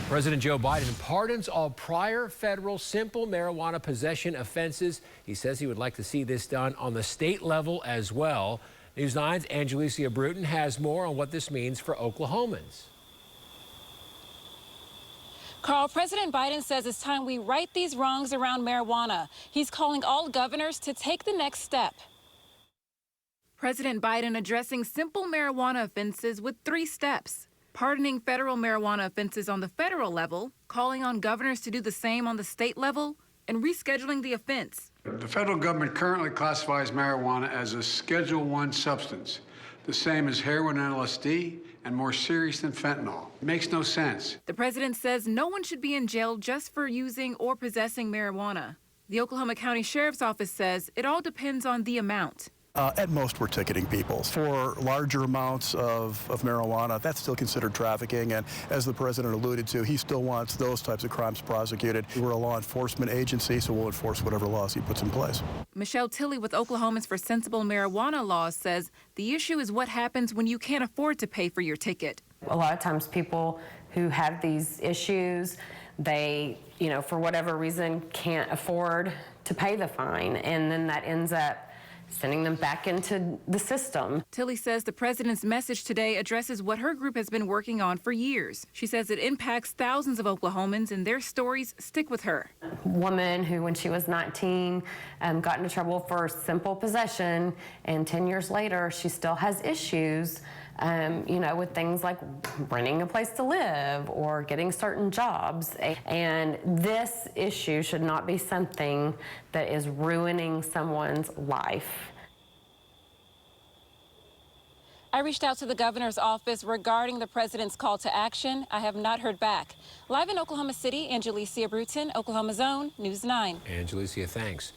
President Joe Biden pardons all prior federal simple marijuana possession offenses. He says he would like to see this done on the state level as well. News 9's Angelicia Bruton has more on what this means for Oklahomans. Carl, President Biden says it's time we right these wrongs around marijuana. He's calling all governors to take the next step. President Biden addressing simple marijuana offenses with 3 steps. Pardoning federal marijuana offenses on the federal level, calling on governors to do the same on the state level, and rescheduling the offense. The federal government currently classifies marijuana as a Schedule I substance, the same as heroin and LSD, and more serious than fentanyl. It makes no sense. The president says no one should be in jail just for using or possessing marijuana. The Oklahoma County Sheriff's Office says it all depends on the amount. At most, we're ticketing people. For larger amounts of marijuana, that's still considered trafficking. And as the president alluded to, he still wants those types of crimes prosecuted. We're a law enforcement agency, so we'll enforce whatever laws he puts in place. Michelle Tilley with Oklahomans for Sensible Marijuana Laws says the issue is what happens when you can't afford to pay for your ticket. A lot of times people who have these issues, they, for whatever reason, can't afford to pay the fine. And then that ends up sending them back into the system. Tilley says the president's message today addresses what her group has been working on for years. She says it impacts thousands of Oklahomans and their stories stick with her. A woman who, when she was 19, got into trouble for simple possession, and 10 years later, she still has issues, with things like renting a place to live or getting certain jobs. And this issue should not be something that is ruining someone's life. I reached out to the governor's office regarding the president's call to action. I have not heard back. Live in Oklahoma City, Angelicia Bruton, Oklahoma Zone, News 9. Angelicia, thanks.